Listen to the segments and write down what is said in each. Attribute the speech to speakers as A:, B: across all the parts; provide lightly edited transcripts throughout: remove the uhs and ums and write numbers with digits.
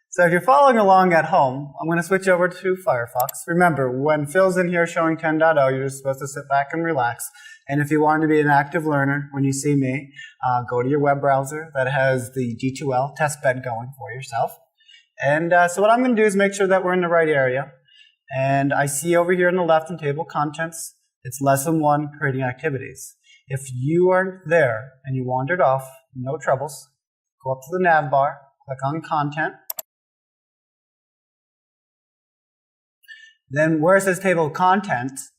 A: So if you're following along at home, I'm going to switch over to Firefox. Remember, when Phil's in here showing 10.0, you're just supposed to sit back and relax. And if you want to be an active learner, when you see me, go to your web browser that has the D2L test bed going for yourself. And so what I'm going to do is make sure that we're in the right area. And I see over here on the left in table contents, it's lesson 1, creating activities. If you aren't there and you wandered off, no troubles. Go up to the nav bar, click on content. Then where it says table of contents,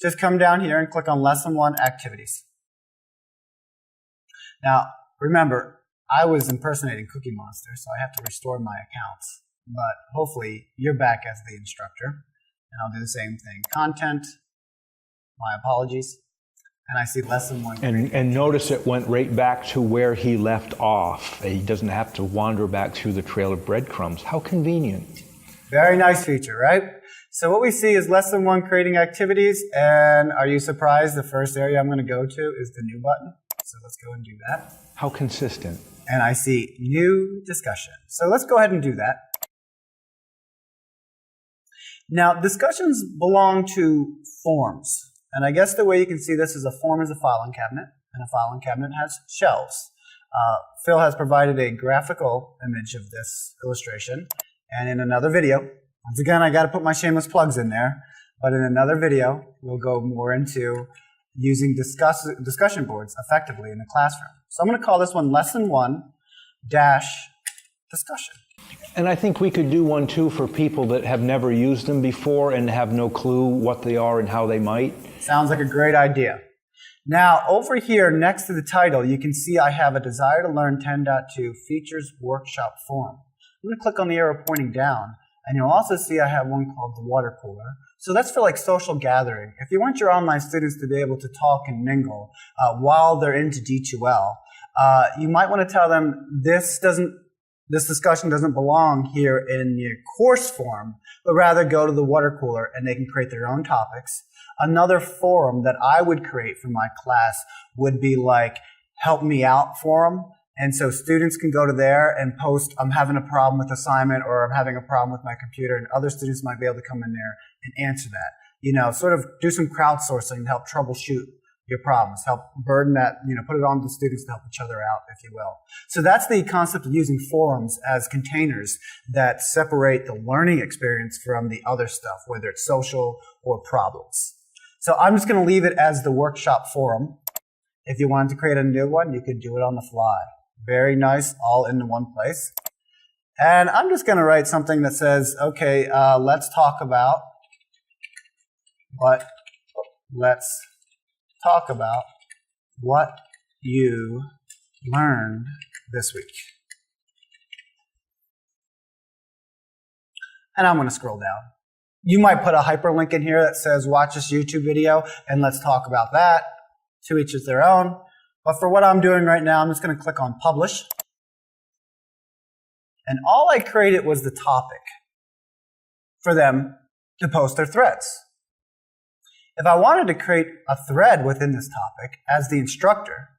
A: just come down here and click on lesson 1, activities. Now, remember, I was impersonating Cookie Monster, so I have to restore my accounts. But hopefully, you're back as the instructor. And I'll do the same thing. Content, my apologies. And I see lesson 1.
B: And notice it went right back to where he left off. He doesn't have to wander back through the trail of breadcrumbs. How convenient.
A: Very nice feature, right? So what we see is lesson 1, creating activities. And are you surprised the first area I'm going to go to is the new button? So let's go and do that.
B: How consistent.
A: And I see new discussion. So let's go ahead and do that. Now, discussions belong to forms. And I guess the way you can see this is a form is a filing cabinet, and a filing cabinet has shelves. Phil has provided a graphical image of this illustration, and in another video, once again, I got to put my shameless plugs in there, but in another video, we'll go more into using discussion boards effectively in the classroom. So I'm going to call this one Lesson 1 dash discussion.
B: And I think we could do one too for people that have never used them before and have no clue what they are and how they might.
A: Sounds like a great idea. Now, over here next to the title, you can see I have a Desire2Learn 10.2 Features Workshop Forum. I'm going to click on the arrow pointing down, and you'll also see I have one called the Water Cooler. So that's for like social gathering. If you want your online students to be able to talk and mingle while they're into D2L, you might want to tell them this discussion doesn't belong here in your course form, but rather go to the water cooler and they can create their own topics. Another forum that I would create for my class would be like Help Me Out forum. And so students can go to there and post, I'm having a problem with assignment or I'm having a problem with my computer, and other students might be able to come in there and answer that. You know, sort of do some crowdsourcing to help troubleshoot your problems, help burden that, put it on the students to help each other out, if you will. So that's the concept of using forums as containers that separate the learning experience from the other stuff, whether it's social or problems. So I'm just going to leave it as the workshop forum. If you wanted to create a new one, you could do it on the fly. Very nice, all in one place. And I'm just going to write something that says, okay, let's talk about what you learned this week. And I'm going to scroll down. You might put a hyperlink in here that says, watch this YouTube video and let's talk about that. To each is their own. But for what I'm doing right now, I'm just going to click on Publish. And all I created was the topic for them to post their threads. If I wanted to create a thread within this topic as the instructor,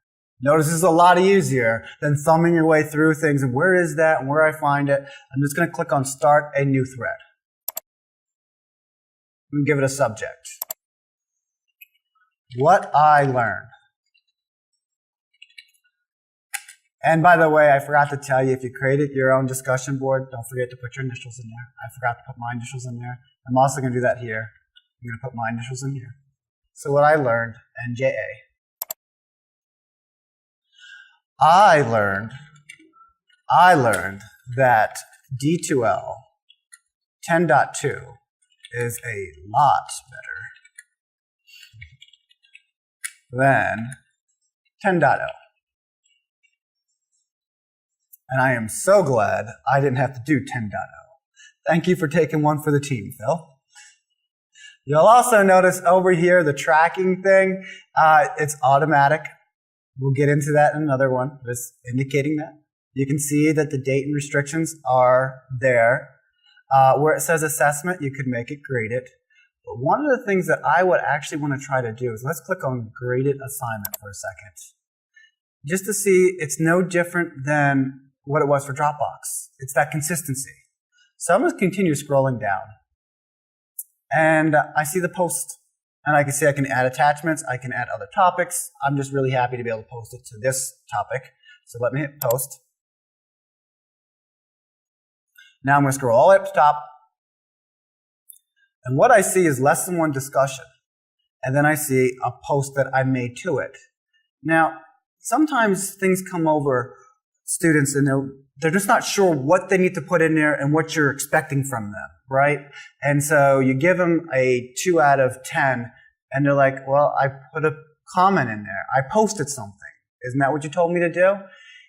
A: notice this is a lot easier than thumbing your way through things and where is that and where I find it. I'm just going to click on Start a New Thread. I'm going to give it a subject. What I learned. And by the way, I forgot to tell you, if you created your own discussion board, don't forget to put your initials in there. I forgot to put my initials in there. I'm also going to do that here. I'm going to put my initials in here. So what I learned, NJA. I learned that D2L 10.2 is a lot better than 10.0. And I am so glad I didn't have to do 10.0. Thank you for taking one for the team, Phil. You'll also notice over here the tracking thing. It's automatic. We'll get into that in another one. Just indicating that. You can see that the date and restrictions are there. Where it says assessment, you could make it graded. But one of the things that I would actually want to try to do is let's click on graded assignment for a second. Just to see it's no different than what it was for Dropbox. It's that consistency. So I'm going to continue scrolling down. And I see the post. And I can see I can add attachments. I can add other topics. I'm just really happy to be able to post it to this topic. So let me hit post. Now I'm going to scroll all the way up to the top. And what I see is lesson 1 discussion. And then I see a post that I made to it. Now, sometimes things come over students and they're just not sure what they need to put in there and what you're expecting from them, right? And so you give them a 2 out of 10 and they're like, well, I put a comment in there. I posted something. Isn't that what you told me to do?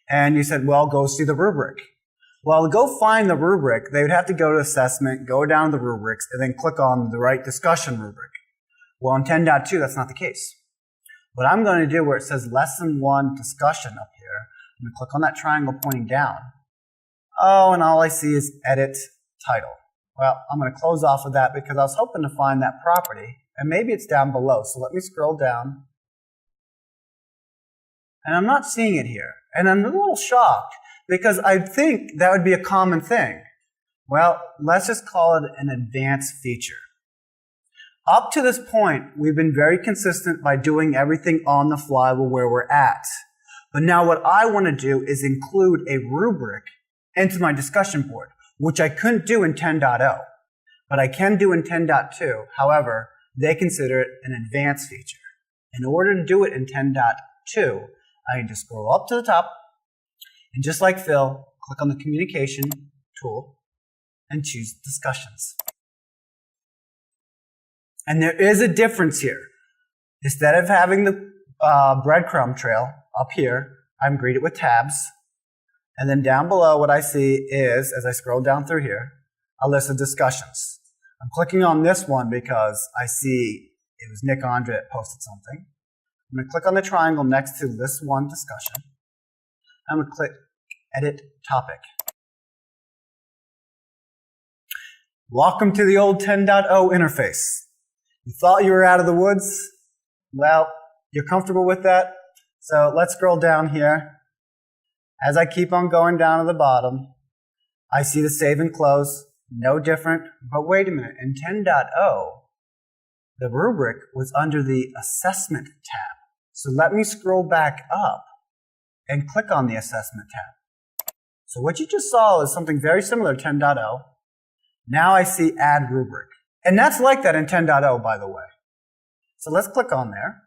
A: And you said, well, go see the rubric. Well, to go find the rubric, they would have to go to assessment, go down to the rubrics, and then click on the right discussion rubric. Well, in 10.2, that's not the case. What I'm going to do where it says lesson 1 discussion up here, I'm going to click on that triangle pointing down. Oh, and all I see is edit title. Well, I'm going to close off of that because I was hoping to find that property, and maybe it's down below. So let me scroll down. And I'm not seeing it here. And I'm a little shocked because I think that would be a common thing. Well, let's just call it an advanced feature. Up to this point, we've been very consistent by doing everything on the fly where we're at. But now what I want to do is include a rubric into my discussion board, which I couldn't do in 10.0, but I can do in 10.2. However, they consider it an advanced feature. In order to do it in 10.2, I need to scroll up to the top, and just like Phil, click on the communication tool and choose discussions. And there is a difference here. Instead of having the breadcrumb trail up here, I'm greeted with tabs. And then down below, what I see is, as I scroll down through here, a list of discussions. I'm clicking on this one because I see it was Nick Andre that posted something. I'm going to click on the triangle next to list 1 discussion. I'm going to click edit topic. Welcome to the old 10.0 interface. You thought you were out of the woods? Well, you're comfortable with that? So let's scroll down here. As I keep on going down to the bottom, I see the save and close, no different. But wait a minute, in 10.0, the rubric was under the assessment tab. So let me scroll back up and click on the assessment tab. So what you just saw is something very similar to 10.0. Now I see add rubric. And that's like that in 10.0, by the way. So let's click on there.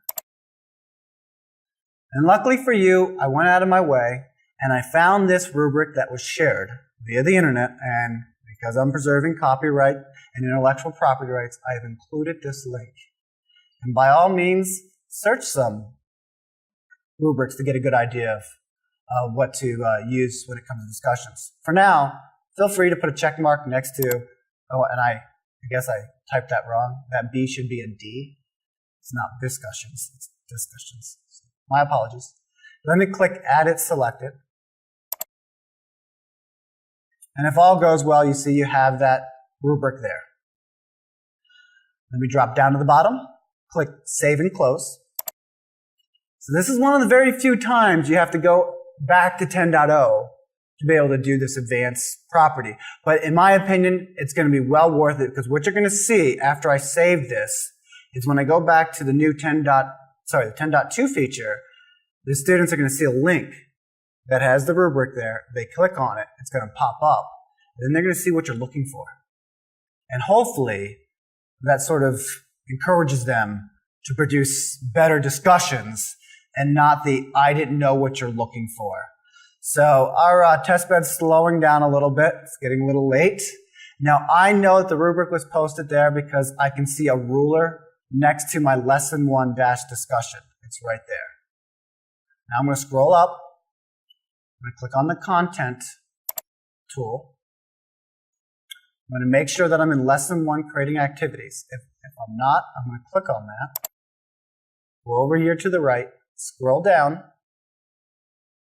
A: And luckily for you, I went out of my way and I found this rubric that was shared via the internet. And because I'm preserving copyright and intellectual property rights, I have included this link. And by all means, search some rubrics to get a good idea of what to use when it comes to discussions. For now, feel free to put a check mark next to, oh, and I guess I typed that wrong. That B should be a D. It's not discussions, it's discussions. So my apologies. Let me click Add It Selected. And if all goes well, you see you have that rubric there. Let me drop down to the bottom, click Save and Close. So this is one of the very few times you have to go back to 10.0 to be able to do this advanced property. But in my opinion, it's going to be well worth it because what you're going to see after I save this is when I go back to the new the 10.2 feature, the students are going to see a link that has the rubric there. They click on it, it's going to pop up. And then they're going to see what you're looking for. And hopefully, that sort of encourages them to produce better discussions and not the I didn't know what you're looking for. So our test bed's slowing down a little bit. It's getting a little late. Now I know that the rubric was posted there because I can see a ruler next to my lesson 1 dash discussion. It's right there. Now I'm going to scroll up. I'm going to click on the content tool. I'm going to make sure that I'm in lesson 1 creating activities. If I'm not, I'm going to click on that. Go over here to the right, scroll down,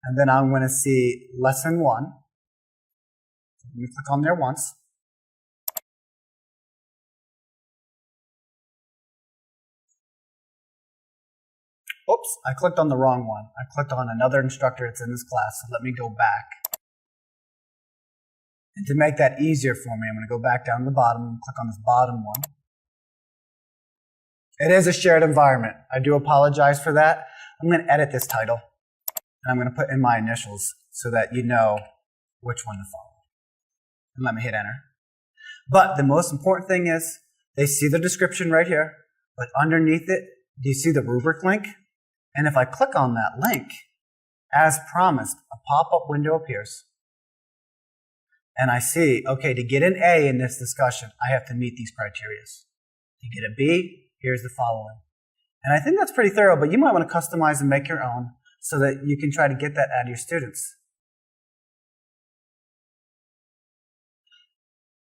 A: and then I'm going to see lesson 1. So let me click on there once. Oops, I clicked on the wrong one. I clicked on another instructor that's in this class, so let me go back. And to make that easier for me, I'm going to go back down to the bottom and click on this bottom one. It is a shared environment. I do apologize for that. I'm going to edit this title, and I'm going to put in my initials so that you know which one to follow. And let me hit enter. But the most important thing is they see the description right here, but underneath it, do you see the rubric link? And if I click on that link, as promised, a pop-up window appears. And I see, okay, to get an A in this discussion, I have to meet these criteria. To get a B, here's the following. And I think that's pretty thorough, but you might want to customize and make your own so that you can try to get that out of your students.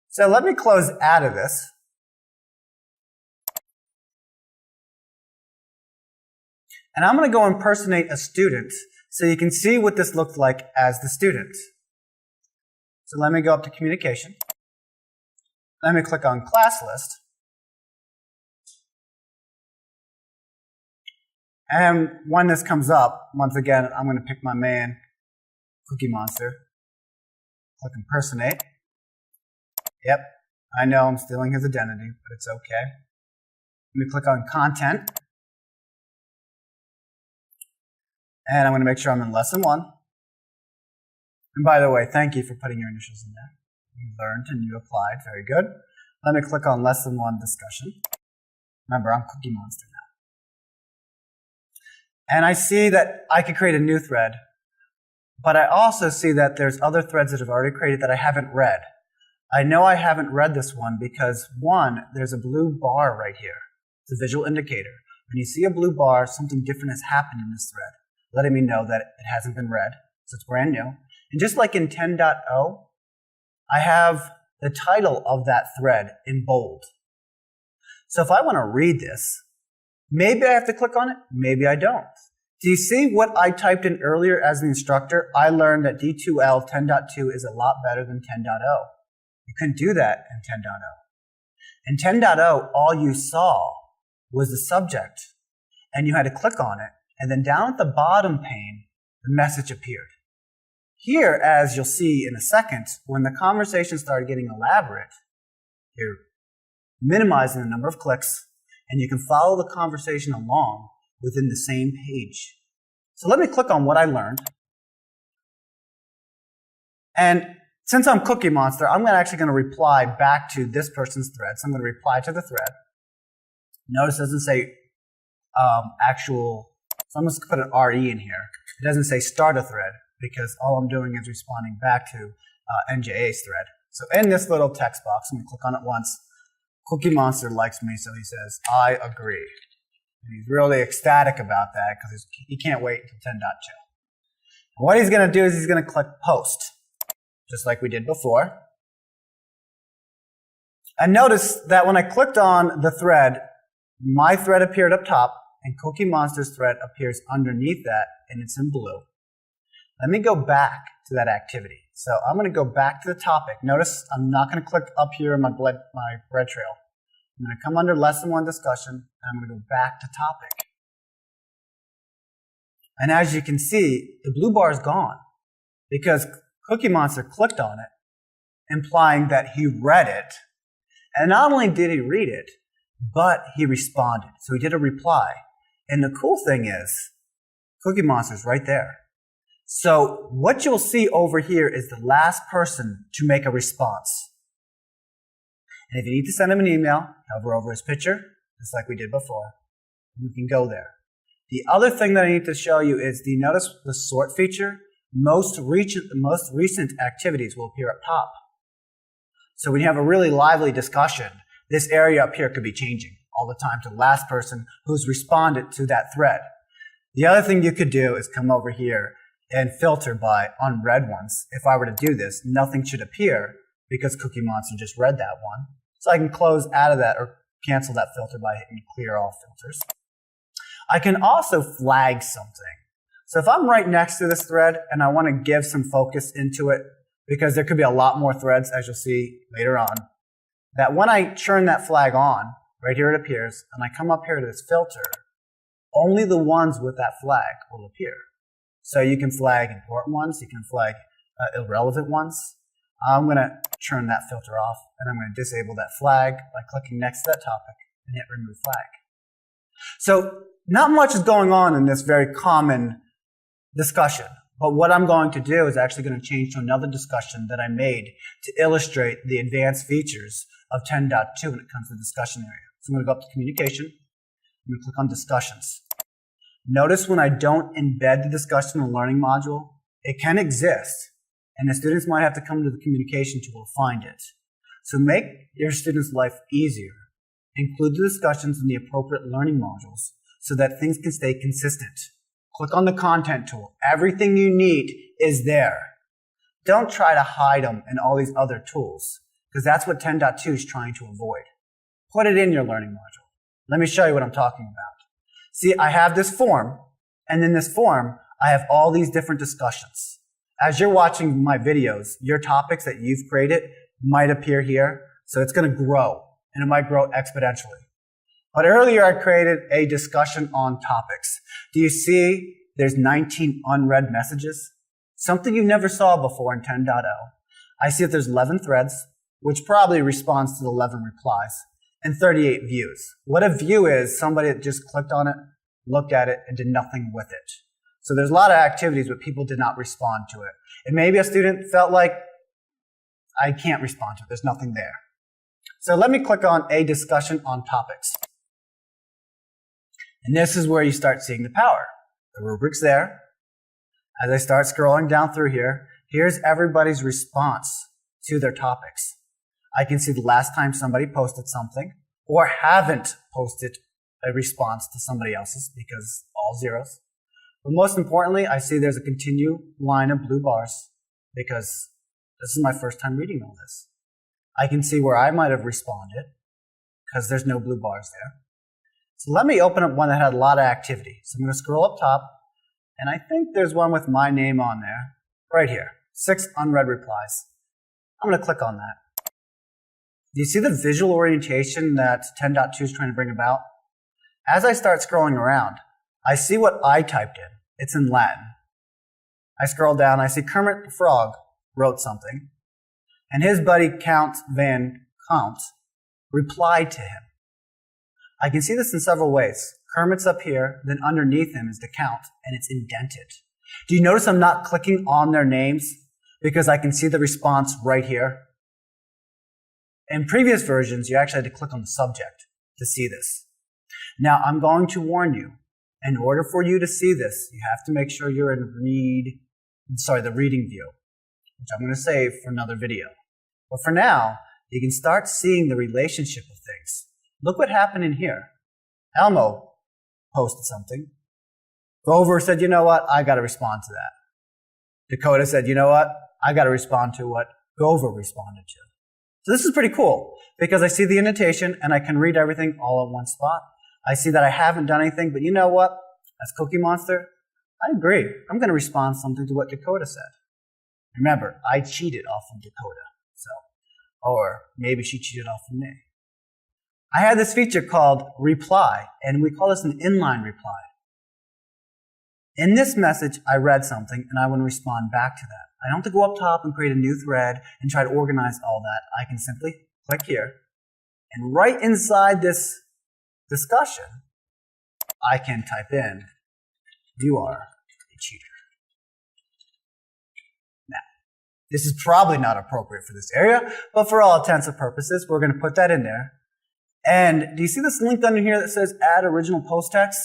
A: So let me close out of this. And I'm going to go impersonate a student so you can see what this looked like as the student. So let me go up to communication. Let me click on class list. And when this comes up, once again, I'm going to pick my man, Cookie Monster. Click impersonate. Yep, I know I'm stealing his identity, but it's okay. Let me click on content. And I'm going to make sure I'm in lesson 1. And by the way, thank you for putting your initials in there. You learned and you applied. Very good. Let me click on lesson 1 discussion. Remember, I'm Cookie Monster now. And I see that I could create a new thread, but I also see that there's other threads that I've already created that I haven't read. I know I haven't read this one because, one, there's a blue bar right here. It's a visual indicator. When you see a blue bar, something different has happened in this thread, letting me know that it hasn't been read, so it's brand new. And just like in 10.0, I have the title of that thread in bold. So if I want to read this, maybe I have to click on it, maybe I don't. Do you see what I typed in earlier as an instructor? I learned that D2L 10.2 is a lot better than 10.0. You couldn't do that in 10.0. In 10.0, all you saw was the subject, and you had to click on it, and then down at the bottom pane, the message appeared. Here, as you'll see in a second, when the conversation started getting elaborate, you're minimizing the number of clicks, and you can follow the conversation along within the same page. So let me click on what I learned. And since I'm Cookie Monster, I'm actually going to reply back to this person's thread. So I'm going to reply to the thread. Notice it doesn't say actual, so I'm just going to put an RE in here. It doesn't say start a thread because all I'm doing is responding back to NJA's thread. So in this little text box, I'm going to click on it once. Cookie Monster likes me, so he says, I agree. And he's really ecstatic about that because he can't wait until 10.2. What he's going to do is he's going to click post, just like we did before. And notice that when I clicked on the thread, my thread appeared up top, and Cookie Monster's thread appears underneath that, and it's in blue. Let me go back to that activity. So I'm going to go back to the topic. Notice I'm not going to click up here in my red trail. I'm going to come under Lesson 1 discussion, and I'm going to go back to topic. And as you can see, the blue bar is gone because Cookie Monster clicked on it, implying that he read it. And not only did he read it, but he responded. So he did a reply. And the cool thing is, Cookie Monster's right there. So what you'll see over here is the last person to make a response. And if you need to send him an email, hover over his picture, just like we did before. You can go there. The other thing that I need to show you is, do you notice the sort feature? Most recent activities will appear up top. So when you have a really lively discussion, this area up here could be changing all the time to the last person who's responded to that thread. The other thing you could do is come over here and filter by unread ones. If I were to do this, nothing should appear because Cookie Monster just read that one. So I can close out of that or cancel that filter by hitting clear all filters. I can also flag something. So if I'm right next to this thread and I want to give some focus into it, because there could be a lot more threads, as you'll see later on, that when I turn that flag on, right here it appears, and I come up here to this filter, only the ones with that flag will appear. So you can flag important ones, you can flag irrelevant ones. I'm going to turn that filter off, and I'm going to disable that flag by clicking next to that topic and hit remove flag. So not much is going on in this very common discussion, but what I'm going to do is actually going to change to another discussion that I made to illustrate the advanced features of 10.2 when it comes to the discussion area. So I'm going to go up to communication. I'm going to click on discussions. Notice when I don't embed the discussion in the learning module, it can exist, and the students might have to come to the communication tool to find it. So make your students' life easier. Include the discussions in the appropriate learning modules so that things can stay consistent. Click on the content tool. Everything you need is there. Don't try to hide them in all these other tools, because that's what 10.2 is trying to avoid. Put it in your learning module. Let me show you what I'm talking about. See, I have this form, and in this form, I have all these different discussions. As you're watching my videos, your topics that you've created might appear here, so it's going to grow, and it might grow exponentially. But earlier I created a discussion on topics. Do you see there's 19 unread messages? Something you never saw before in 10.0. I see that there's 11 threads, which probably responds to the 11 replies, and 38 views. What a view is somebody that just clicked on it, looked at it, and did nothing with it. So there's a lot of activities, but people did not respond to it. And maybe a student felt like, I can't respond to it, there's nothing there. So let me click on a discussion on topics. And this is where you start seeing the power. The rubric's there. As I start scrolling down through here, here's everybody's response to their topics. I can see the last time somebody posted something or haven't posted a response to somebody else's because all zeros. But most importantly, I see there's a continue line of blue bars because this is my first time reading all this. I can see where I might have responded because there's no blue bars there. So let me open up one that had a lot of activity. So I'm going to scroll up top, and I think there's one with my name on there, right here. 6 unread replies. I'm going to click on that. Do you see the visual orientation that 10.2 is trying to bring about? As I start scrolling around, I see what I typed in. It's in Latin. I scroll down, I see Kermit the Frog wrote something, and his buddy Count Van Count replied to him. I can see this in several ways. Kermit's up here, then underneath him is the count, and it's indented. Do you notice I'm not clicking on their names because I can see the response right here? In previous versions, you actually had to click on the subject to see this. Now, I'm going to warn you, in order for you to see this, you have to make sure you're in the reading view, which I'm going to save for another video. But for now, you can start seeing the relationship of things. Look what happened in here. Elmo posted something. Grover said, you know what? I got to respond to that. Dakota said, you know what? I got to respond to what Grover responded to. So this is pretty cool because I see the indentation and I can read everything all in one spot. I see that I haven't done anything, but you know what? As Cookie Monster, I agree. I'm going to respond something to what Dakota said. Remember, I cheated off of Dakota. Or maybe she cheated off of me. I had this feature called reply, and we call this an inline reply. In this message, I read something, and I want to respond back to that. I don't have to go up top and create a new thread and try to organize all that. I can simply click here, and right inside this discussion, I can type in, you are a cheater. Now, this is probably not appropriate for this area, but for all intents and purposes, we're going to put that in there. And do you see this link under here that says add original post text?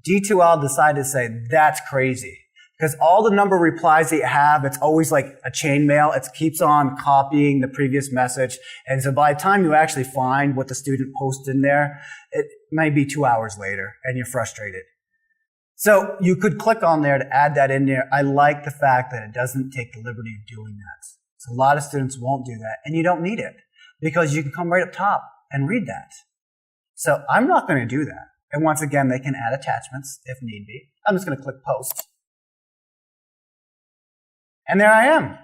A: D2L decided to say, that's crazy. Because all the number of replies that you have, it's always like a chain mail. It keeps on copying the previous message. And so by the time you actually find what the student posted in there, it may be 2 hours later and you're frustrated. So you could click on there to add that in there. I like the fact that it doesn't take the liberty of doing that. So a lot of students won't do that, and you don't need it because you can come right up top and read that. So I'm not going to do that. And once again, they can add attachments if need be. I'm just going to click post. And there I am.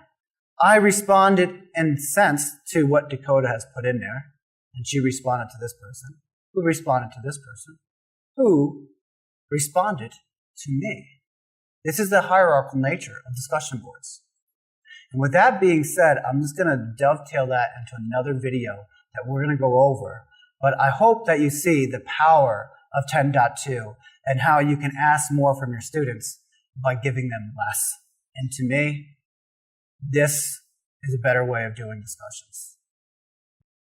A: I responded in sense to what Dakota has put in there. And she responded to this person, who responded to this person, who responded to me. This is the hierarchical nature of discussion boards. And with that being said, I'm just going to dovetail that into another video that we're going to go over. But I hope that you see the power of 10.2 and how you can ask more from your students by giving them less. And to me, this is a better way of doing discussions.